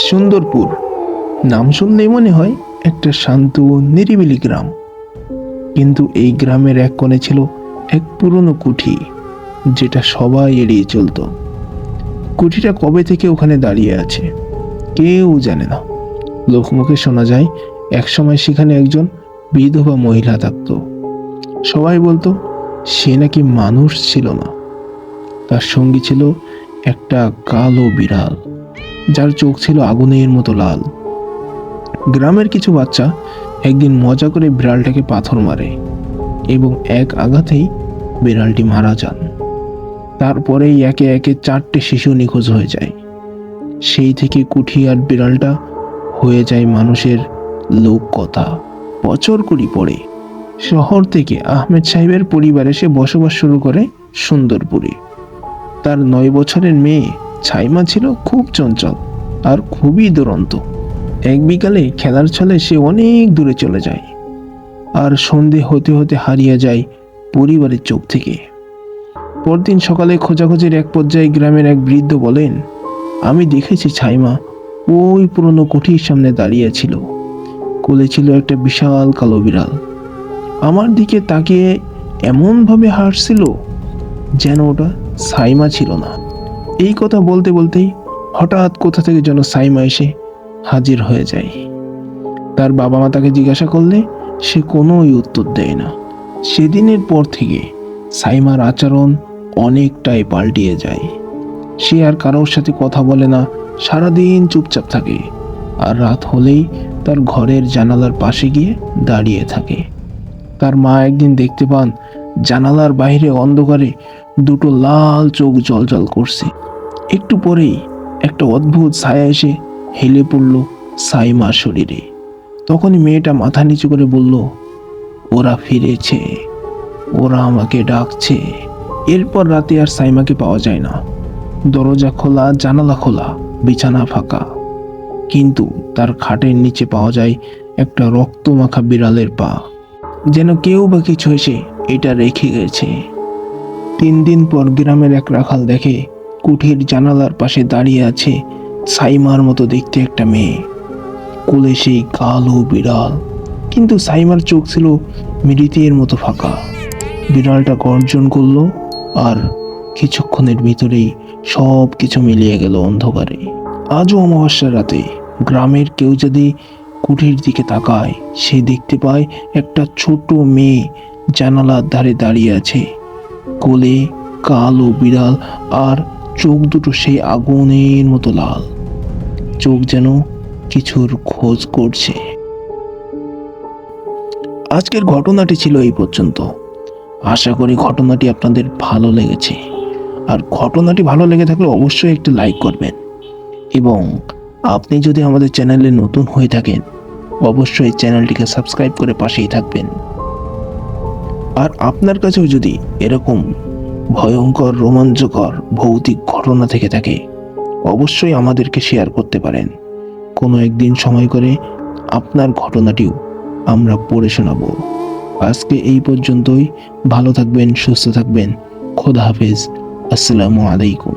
সুন্দরপুর নাম শুনলেই মনে হয় একটা শান্ত নিরিবিলি গ্রাম। কিন্তু এই গ্রামের এক কোণে ছিল এক পুরনো কুঠি, যেটা সবাই এড়িয়ে চলত। কুঠিটা কবে থেকে ওখানে দাঁড়িয়ে আছে কেউ জানে না। লোকমুখে শোনা যায় একসময় সেখানে একজন বিধবা মহিলা থাকত। সবাই বলতো সে নাকি মানুষ ছিল না, তার সঙ্গী ছিল একটা কালো বিড়াল, যার চোখ ছিল আগুনের মতো লাল। গ্রামের কিছু বাচ্চা একদিন মজা করে বিড়ালটাকে পাথর মারে এবং এক আঘাতেই বিড়ালটি মারা যান। তারপরেই একে একে 4টে শিশু নিখোঁজ হয়ে যায়। সেই থেকে কুঠি আর বিড়ালটা হয়ে যায় মানুষের লোককথা। বছর 20 পরে শহর থেকে আহমেদ সাহেবের পরিবার এসে বসবাস শুরু করে সুন্দরপুরে। তার 9 বছরের মেয়ে ছাইমা ছিল খুব চঞ্চল আর খুবই দুরন্ত। এক বিকালে খেলার ছলে সে অনেক দূরে চলে যায় আর সন্ধে হতে হতে হারিয়ে যায় পরিবারের চোখ থেকে। পরদিন সকালে খোঁজাখুঁজির এক পর্যায়ে গ্রামের এক বৃদ্ধ বলেন, আমি দেখেছি ছাইমা ওই পুরনো কুঠির সামনে দাঁড়িয়ে ছিল। কোলে ছিল একটা বিশাল কালো বিড়াল। আমার দিকে তাকিয়ে এমনভাবে হাসছিল যেন ওটা সাইমা ছিল না। এই কথা বলতে বলতেই হঠাৎ কোথা থেকে যেন সাইমা এসে হাজির হয়ে যায়। তার বাবা মা তাকে জিজ্ঞাসা করলে সে কোনোই উত্তর দেয় না। সেদিনের পর থেকে সাইমার আচরণ অনেকটাই পাল্টিয়ে যায়। সে আর কারোর সাথে কথা বলে না, সারাদিন চুপচাপ থাকে আর রাত হলেই তার ঘরের জানালার পাশে গিয়ে দাঁড়িয়ে থাকে। তার মা একদিন দেখতে পান জানালার বাইরে অন্ধকারে দুটো লাল চোখ জ্বলজ্বল করছে। একটু পরেই একটা অদ্ভুত ছায়া এসে হেলে পড়ল সাইমার শরীরে। তখনই মেয়েটা মাথা নিচু করে বলল, ওরা ফিরেছে, ওরা আমাকে ডাকছে। এরপর রাতে আর সাইমাকে পাওয়া যায় না। দরজা খোলা, জানালা খোলা, বিছানা ফাঁকা, কিন্তু তার খাটের নিচে পাওয়া যায় একটা রক্তমাখা বিড়ালের পা, যেন কেউ বা কিছু এসে এটা রেখে গেছে। 3 দিন পর গ্রামের এক রাখাল দেখে কুঠির জানালার পাশে দাঁড়িয়ে আছে সাইমার মতো দেখতে একটা মেয়ে, কোলে সেই কালো বিড়াল। কিন্তু সাইমার চোখ ছিল মৃতের মতো ফাঁকা। বিড়ালটা গর্জন করলো আর কিছুক্ষণের ভিতরেই সব কিছু মিলিয়ে গেল অন্ধকারে। আজও অমাবস্যার রাতে গ্রামের কেউ যদি কুঠির দিকে তাকায়, সে দেখতে পায় একটা ছোট মেয়ে জানালার ধারে দাঁড়িয়ে আছে, কোলে কালো বিড়াল আর চোখ দুটো সেই আগুনের মতো লাল। চোখ যেন কিছুর খোঁজ করছে। আজকের ঘটনাটি ছিল এই পর্যন্ত। আশা করি ঘটনাটি আপনাদের ভালো লেগেছে। আর ঘটনাটি ভালো লেগে থাকলে অবশ্যই একটি লাইক করবেন, এবং আপনি যদি আমাদের চ্যানেলে নতুন হয়ে থাকেন অবশ্যই চ্যানেলটিকে সাবস্ক্রাইব করে পাশেই থাকবেন। আর আপনার কাছেও যদি এরকম ভয়ঙ্কর, রোমাঞ্চকর ভৌতিক ঘটনা থেকে থাকে অবশ্যই আমাদেরকে শেয়ার করতে পারেন। কোনো একদিন সময় করে আপনার ঘটনাটিও আমরা পড়ে শোনাবো। আজকে এই পর্যন্তই। ভালো থাকবেন, সুস্থ থাকবেন। খোদা হাফেজ। আসসালামু আলাইকুম।